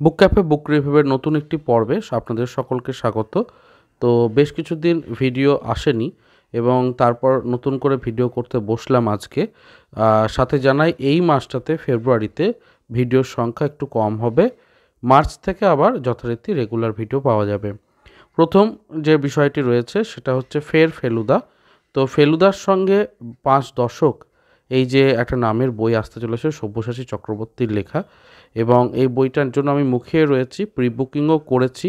বুক cafe বুক রিভিউয়ের নতুন একটি পর্বে আপনাদের সকলকে স্বাগত। তো বেশ কিছুদিন ভিডিও আসেনি এবং তারপর নতুন করে ভিডিও করতে বসলাম আজকে। সাথে জানাই এই মাসটাতে ফেব্রুয়ারিতে ভিডিওর সংখ্যা একটু কম হবে। মার্চ থেকে আবার যথারীতি রেগুলার ভিডিও পাওয়া যাবে। প্রথম যে বিষয়টি রয়েছে সেটা হচ্ছে ফের ফেলুদা। তো ফেলুদার সঙ্গে 5 দশক এই যে একটা নামের বই আসতে চলেছে সব্যসাচী চক্রবর্তীর লেখা, এবং এই বইটার জন্য আমি মুখিয়ে রয়েছি, প্রি বুকিংও করেছি।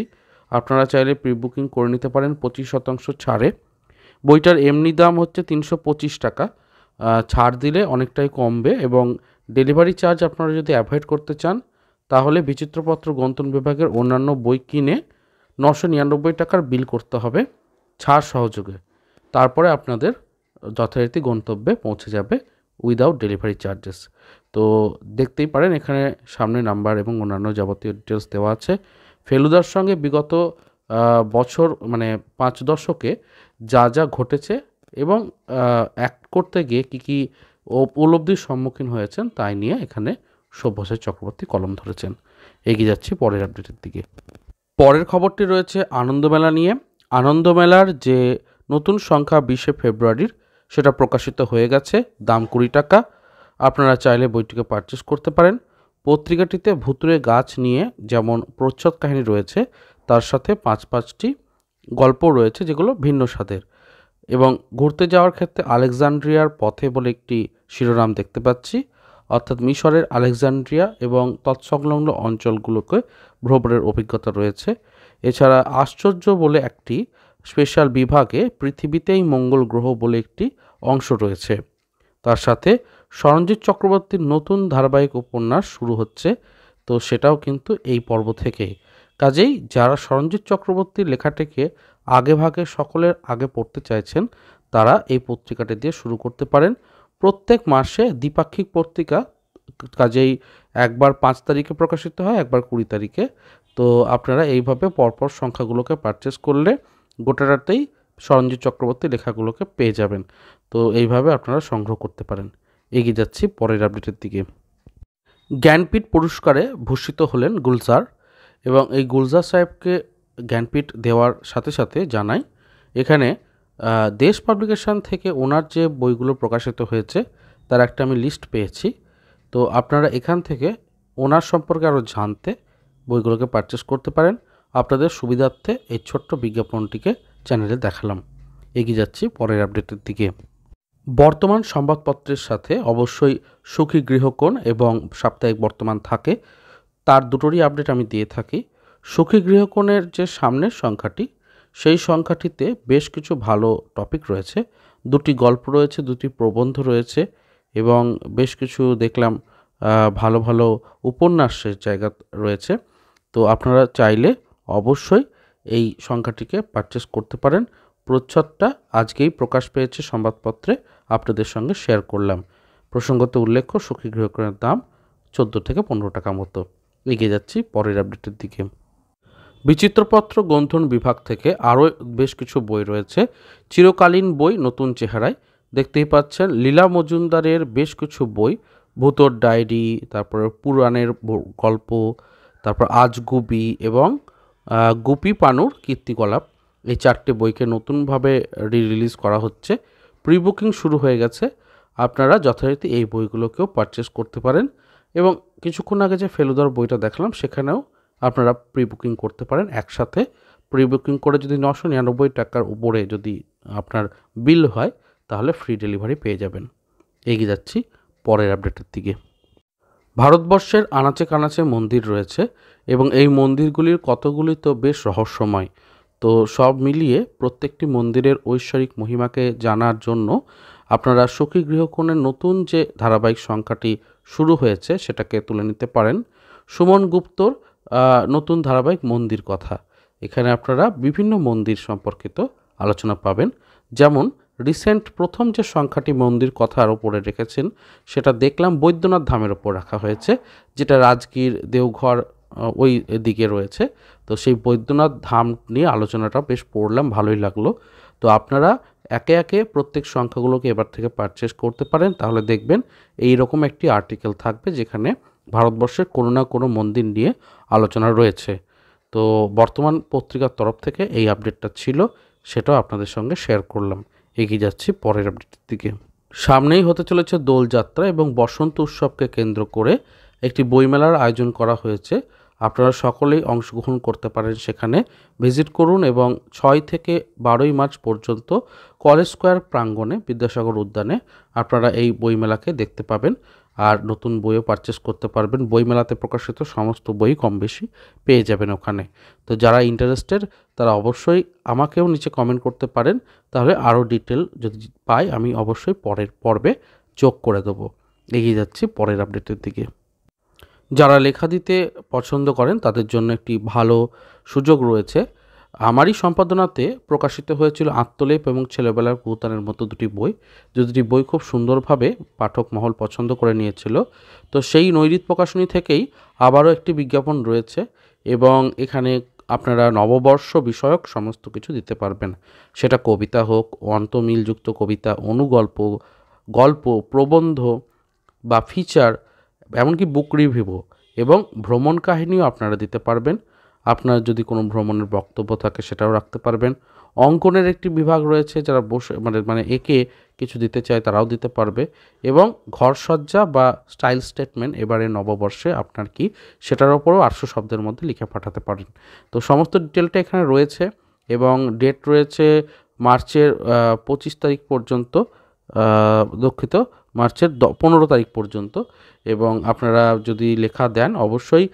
আপনারা চাইলে প্রি বুকিং করে নিতে পারেন 25% ছাড়ে। বইটার এমনি দাম হচ্ছে 325 টাকা, ছাড় দিলে অনেকটাই কমবে। এবং ডেলিভারি চার্জ আপনারা যদি অ্যাভয়েড করতে চান তাহলে বিচিত্রপত্র গ্রন্থন বিভাগের অন্যান্য বই কিনে 999 টাকার বিল করতে হবে ছাড় সহযোগে। তারপরে আপনাদের যথারীতি গন্তব্যে পৌঁছে যাবে উইদাউট ডেলিভারি চার্জেস। তো দেখতেই পারেন এখানে সামনে নাম্বার এবং অন্যান্য যাবতীয় ডিটেলস দেওয়া আছে। ফেলুদার সঙ্গে বিগত বছর মানে 5 দশকে যা যা ঘটেছে এবং অ্যাক্ট করতে গিয়ে কী উপলব্ধির সম্মুখীন হয়েছেন তাই নিয়ে এখানে সব্যসাচী চক্রবর্তী কলম ধরেছেন। এগিয়ে যাচ্ছি পরের আপডেটের দিকে। পরের খবরটি রয়েছে আনন্দমেলা নিয়ে। আনন্দমেলার যে নতুন সংখ্যা 20শে ফেব্রুয়ারির সেটা প্রকাশিত হয়ে গেছে, দাম 20 টাকা। আপনারা চাইলে বইটিকে পারচেস করতে পারেন। পত্রিকাটিতে ভুতুড়ে গাছ নিয়ে যেমন প্রচ্ছদ কাহিনী রয়েছে, তার সাথে 5টি গল্প রয়েছে যেগুলো ভিন্ন স্বাদের। এবং ঘুরতে যাওয়ার ক্ষেত্রে আলেকজান্ড্রিয়ার পথে বলে একটি শিরোনাম দেখতে পাচ্ছি, অর্থাৎ মিশরের আলেকজান্ড্রিয়া এবং তৎসংলগ্ন অঞ্চলগুলোকে ভ্রমণের অভিজ্ঞতা রয়েছে। এছাড়া আশ্চর্য বলে একটি স্পেশাল বিভাগে পৃথিবীতেই মঙ্গল গ্রহ বলে একটি অংশ রয়েছে। তার সাথে সরঞ্জিৎ চক্রবর্তীর নতুন ধারাবাহিক উপন্যাস শুরু হচ্ছে, তো সেটাও কিন্তু এই পর্ব থেকেই। কাজেই যারা সরঞ্জিৎ চক্রবর্তীর লেখাটিকে আগে ভাগে সকলের আগে পড়তে চাইছেন তারা এই পত্রিকাটি দিয়ে শুরু করতে পারেন। প্রত্যেক মাসে দ্বিপাক্ষিক পত্রিকা, কাজেই একবার 5 তারিখে প্রকাশিত হয়, একবার 20 তারিখে। তো আপনারা এইভাবে পরপর সংখ্যাগুলোকে পারচেস করলে গোটাটাতেই সরঞ্জিৎ চক্রবর্তী লেখাগুলোকে পেয়ে যাবেন। তো এইভাবে আপনারা সংগ্রহ করতে পারেন। এগিয়ে যাচ্ছি পরের আপডেটের দিকে। জ্ঞানপীঠ পুরস্কারে ভূষিত হলেন গুলজার, এবং এই গুলজার সাহেবকে জ্ঞানপীঠ দেওয়ার সাথে সাথে জানাই এখানে দেশ পাবলিকেশন থেকে ওনার যে বইগুলো প্রকাশিত হয়েছে তার একটা আমি লিস্ট পেয়েছি। তো আপনারা এখান থেকে ওনার সম্পর্কে আরও জানতে বইগুলোকে পারচেস করতে পারেন। আপনাদের সুবিধার্থে এই ছোট্ট বিজ্ঞাপনটিকে চ্যানেলে দেখালাম। এগিয়ে যাচ্ছি পরের আপডেটের দিকে। বর্তমান সংবাদপত্রের সাথে অবশ্যই সুখী গৃহকোণ এবং সাপ্তাহিক বর্তমান থাকে, তার দুটোরই আপডেট আমি দিয়ে থাকি। সুখী গৃহকোণের যে সামনের সংখ্যাটি, সেই সংখ্যাটিতে বেশ কিছু ভালো টপিক রয়েছে, 2টি গল্প রয়েছে, 2টি প্রবন্ধ রয়েছে এবং বেশ কিছু দেখলাম ভালো ভালো উপন্যাসের জায়গা রয়েছে। তো আপনারা চাইলে অবশ্যই এই সংখ্যাটিকে পারচেস করতে পারেন। প্রচ্ছদটা আজকেই প্রকাশ পেয়েছে সংবাদপত্রে, আপনাদের সঙ্গে শেয়ার করলাম। প্রসঙ্গত উল্লেখ্য সুখী গৃহকোণের দাম 14 থেকে 15 টাকা মতো। এগিয়ে যাচ্ছি পরের আপডেটের দিকে। বিচিত্রপত্র গ্রন্থন বিভাগ থেকে আরও বেশ কিছু বই রয়েছে, চিরকালীন বই নতুন চেহারায়। দেখতেই পাচ্ছেন লীলা মজুমদারের বেশ কিছু বই, ভূতর ডায়েরি, তারপরে পুরাণের গল্প, তারপর আজগুবি এবং গুপি পানুর কীর্তিকলাপ, এই 4টে বইকে নতুনভাবে রিলিজ করা হচ্ছে। প্রি বুকিং শুরু হয়ে গেছে। আপনারা যথারীতি এই বইগুলোকেও পারচেস করতে পারেন। এবং কিছুক্ষণ আগে যে ফেলুদার বইটা দেখলাম সেখানেও আপনারা প্রি বুকিং করতে পারেন একসাথে। প্রি বুকিং করে যদি 999 টাকার উপরে যদি আপনার বিল হয় তাহলে ফ্রি ডেলিভারি পেয়ে যাবেন। এগিয়ে যাচ্ছি পরের আপডেটের দিকে। ভারতবর্ষের আনাচে কানাচে মন্দির রয়েছে এবং এই মন্দিরগুলির কতগুলি তো বেশ রহস্যময়। তো সব মিলিয়ে প্রত্যেকটি মন্দিরের ঐশ্বরিক মহিমাকে জানার জন্য আপনারা সুখী গৃহকোণের নতুন যে ধারাবাহিক সংখ্যাটি শুরু হয়েছে সেটাকে তুলে নিতে পারেন। সুমন গুপ্তর নতুন ধারাবাহিক মন্দির কথা, এখানে আপনারা বিভিন্ন মন্দির সম্পর্কিত আলোচনা পাবেন। যেমন রিসেন্ট প্রথম যে সংখ্যাটি মন্দির কথার ওপরে রেখেছেন সেটা দেখলাম বৈদ্যনাথ ধামের ওপর রাখা হয়েছে, যেটা রাজগীর দেওঘর ওই দিকে রয়েছে। তো সেই বৈদ্যনাথ ধাম নিয়ে আলোচনাটা বেশ পড়লাম, ভালোই লাগলো। তো আপনারা একে একে প্রত্যেক সংখ্যাগুলোকে এবার থেকে পারচেস করতে পারেন, তাহলে দেখবেন এই রকম একটি আর্টিকেল থাকবে যেখানে ভারতবর্ষের কোনো না কোনো মন্দির নিয়ে আলোচনা রয়েছে। তো বর্তমান পত্রিকার তরফ থেকে এই আপডেটটা ছিল, সেটাও আপনাদের সঙ্গে শেয়ার করলাম। এগিয়ে যাচ্ছি পরের আপডেটের দিকে। সামনেই হতে চলেছে দোলযাত্রা এবং বসন্ত উৎসবকে কেন্দ্র করে একটি বইমেলার আয়োজন করা হয়েছে। আপনারা সকলেই অংশগ্রহণ করতে পারেন, সেখানে ভিজিট করুন এবং 6 থেকে 12ই মার্চ পর্যন্ত কলেজ স্কোয়ার প্রাঙ্গণে বিদ্যাসাগর উদ্যানে আপনারা এই বইমেলাকে দেখতে পাবেন আর নতুন বইও পারচেস করতে পারবেন। বইমেলাতে প্রকাশিত সমস্ত বই কম বেশি পেয়ে যাবেন ওখানে। তো যারা ইন্টারেস্টেড তারা অবশ্যই আমাকেও নিচে কমেন্ট করতে পারেন, তাহলে আরও ডিটেল যদি পাই আমি অবশ্যই পরের পর্বে যোগ করে দেবো। এগিয়ে যাচ্ছি পরের আপডেটের দিকে। যারা লেখা দিতে পছন্দ করেন তাদের জন্য একটি ভালো সুযোগ রয়েছে। আমারই সম্পাদনাতে প্রকাশিত হয়েছিল আত্মলেপ এবং ছেলেবেলার ভূতানের মতো দুটি বই, যে দুটি বই খুব সুন্দরভাবে পাঠক মহল পছন্দ করে নিয়েছিল। তো সেই নৈরিত প্রকাশনী থেকেই আবারও একটি বিজ্ঞাপন রয়েছে এবং এখানে আপনারা নববর্ষ বিষয়ক সমস্ত কিছু দিতে পারবেন, সেটা কবিতা হোক, অন্তমিলযুক্ত কবিতা, অনুগল্প, গল্প, প্রবন্ধ বা ফিচার, এমনকি বুক রিভিউ এবং ভ্রমণ কাহিনীও আপনারা দিতে পারবেন। আপনার যদি কোনো ভ্রমণের বক্তব্য থাকে সেটাও রাখতে পারবেন। অঙ্কনের একটি বিভাগ রয়েছে, যারা বসে মানে এঁকে কিছু দিতে চায় তারাও দিতে পারবে। এবং ঘরসজ্জা বা স্টাইল স্টেটমেন্ট এবারে নববর্ষে আপনার কি, সেটার ওপরও 800 শব্দের মধ্যে লিখে পাঠাতে পারেন। তো সমস্ত ডিটেলটা এখানে রয়েছে এবং ডেট রয়েছে মার্চের 25 তারিখ পর্যন্ত, দুঃখিত, মার্চের 15 তারিখ পর্যন্ত। এবং আপনারা যদি লেখা দেন অবশ্যই,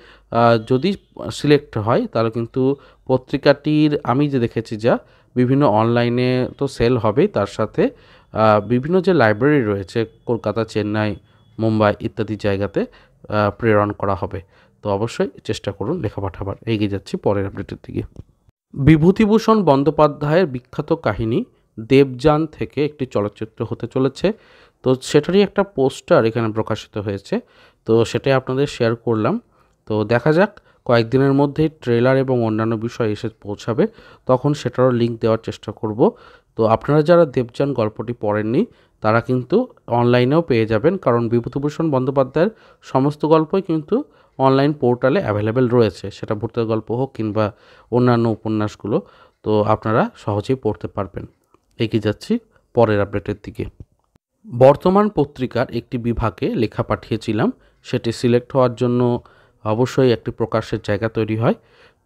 যদি সিলেক্ট হয় তাহলে কিন্তু পত্রিকাটির আমি যে দেখেছি যা বিভিন্ন অনলাইনে তো সেল হবেই, তার সাথে বিভিন্ন যে লাইব্রেরি রয়েছে কলকাতা, চেন্নাই, মুম্বাই ইত্যাদি জায়গাতে প্রেরণ করা হবে। তো অবশ্যই চেষ্টা করুন লেখা পাঠাবার। এগিয়ে যাচ্ছি পরের আপডেটের দিকে। বিভূতিভূষণ বন্দ্যোপাধ্যায়ের বিখ্যাত কাহিনী দেবযান থেকে একটি চলচ্চিত্র হতে চলেছে। তো সেটারই একটা পোস্টার এখানে প্রকাশিত হয়েছে, তো সেটাই আপনাদের শেয়ার করলাম। তো দেখা যাক, কয়েকদিনের মধ্যেই ট্রেলার এবং অন্যান্য বিষয় এসে পৌঁছাবে, তখন সেটারও লিঙ্ক দেওয়ার চেষ্টা করব। তো আপনারা যারা দেবযান গল্পটি পড়েননি তারা কিন্তু অনলাইনেও পেয়ে যাবেন, কারণ বিভূতিভূষণ বন্দ্যোপাধ্যায়ের সমস্ত গল্পই কিন্তু অনলাইন পোর্টালে অ্যাভেলেবেল রয়েছে, সেটা ভূতের গল্প হোক কিংবা অন্যান্য উপন্যাসগুলো। তো আপনারা সহজেই পড়তে পারবেন। এগিয়ে যাচ্ছি পরের আপডেটের দিকে। বর্তমান পত্রিকার একটি বিভাগে লেখা পাঠিয়েছিলাম, সেটি সিলেক্ট হওয়ার জন্য অবশ্যই একটি প্রকাশের জায়গা তৈরি হয়।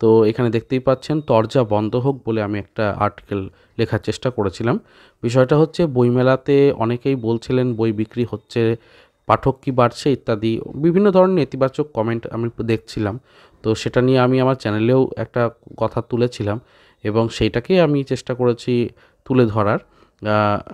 তো এখানে দেখতেই পাচ্ছেন দরজা বন্ধ হোক বলে আমি একটা আর্টিকেল লেখার চেষ্টা করেছিলাম। বিষয়টা হচ্ছে বইমেলাতে অনেকেই বলছিলেন বই বিক্রি হচ্ছে, পাঠক কি বাড়ছে ইত্যাদি বিভিন্ন ধরনের নেতিবাচক কমেন্ট আমি দেখছিলাম। তো সেটা নিয়ে আমি আমার চ্যানেলেও একটা কথা তুলেছিলাম এবং সেইটাকেই আমি চেষ্টা করেছি তুলে ধরার।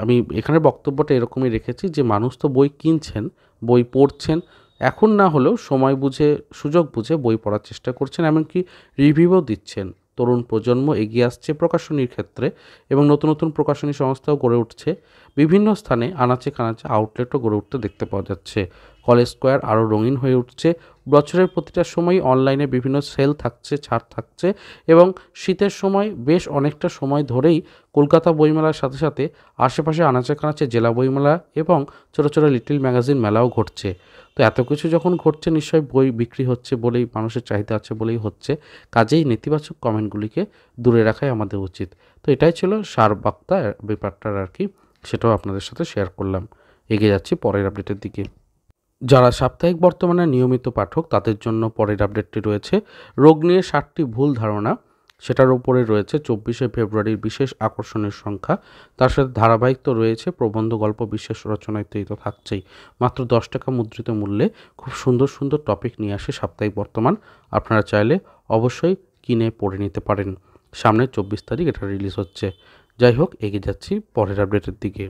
আমি এখানে বক্তব্যটা এরকমই রেখেছি যে মানুষ তো বই কিনছেন, বই পড়ছেন, এখন না হলেও সময় বুঝে সুযোগ বুঝে বই পড়ার চেষ্টা করছেন, এমনকি রিভিউও দিচ্ছেন। তরুণ প্রজন্ম এগিয়ে আসছে প্রকাশনীর ক্ষেত্রে এবং নতুন নতুন প্রকাশনী সংস্থাও গড়ে উঠছে। বিভিন্ন স্থানে আনাচে কানাচে আউটলেটও গড়ে উঠতে দেখতে পাওয়া যাচ্ছে। কলেজ স্কোয়ার আরও রঙিন হয়ে উঠছে। বছরের প্রতিটা সময় অনলাইনে বিভিন্ন সেল থাকছে, ছাড় থাকছে এবং শীতের সময় বেশ অনেকটা সময় ধরেই কলকাতা বইমেলার সাথে সাথে আশেপাশে আনাচে কানাচে জেলা বইমেলা এবং ছোটো ছোটো লিটল ম্যাগাজিন মেলাও ঘটছে। তো এত কিছু যখন ঘটছে নিশ্চয়ই বই বিক্রি হচ্ছে বলেই, মানুষের চাহিদা আছে বলেই হচ্ছে। কাজেই নেতিবাচক কমেন্টগুলিকে দূরে রাখাই আমাদের উচিত। তো এটাই ছিল সার বার্তা ব্যাপারটার আর কি, সেটাও আপনাদের সাথে শেয়ার করলাম। এগিয়ে যাচ্ছি পরের আপডেটের দিকে। যারা সাপ্তাহিক বর্তমানে নিয়মিত পাঠক তাদের জন্য পরের আপডেটটি রয়েছে রোগ নিয়ে 60টি ভুল ধারণা, সেটার উপরে রয়েছে 24শে ফেব্রুয়ারির বিশেষ আকর্ষণের সংখ্যা। তার সাথে ধারাবাহিক তো রয়েছে, প্রবন্ধ গল্প বিশেষ রচনা ইত্যাদি তো থাকছেই। মাত্র 10 টাকা মুদ্রিত মূল্যে খুব সুন্দর সুন্দর টপিক নিয়ে আসে সাপ্তাহিক বর্তমান। আপনারা চাইলে অবশ্যই কিনে পড়ে নিতে পারেন। সামনে 24 তারিখ এটা রিলিজ হচ্ছে। যাই হোক, এগিয়ে যাচ্ছি পরের আপডেটের দিকে।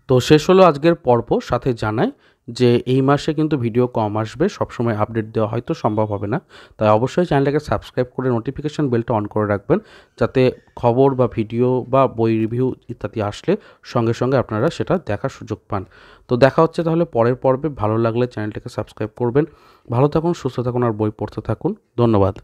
তো শেষ হলো আজকের পর্ব। সাথে জানাই যে এই মাসে কিন্তু ভিডিও কম আসবে, সবসময় আপডেট দেওয়া হয়তো সম্ভব হবে না, তাই অবশ্যই চ্যানেলটাকে সাবস্ক্রাইব করে নোটিফিকেশান বেলটা অন করে রাখবেন, যাতে খবর বা ভিডিও বা বই রিভিউ ইত্যাদি আসলে সঙ্গে সঙ্গে আপনারা সেটা দেখার সুযোগ পান। তো দেখা হচ্ছে তাহলে পরের পর্বে। ভালো লাগলে চ্যানেলটাকে সাবস্ক্রাইব করবেন। ভালো থাকুন, সুস্থ থাকুন আর বই পড়তে থাকুন। ধন্যবাদ।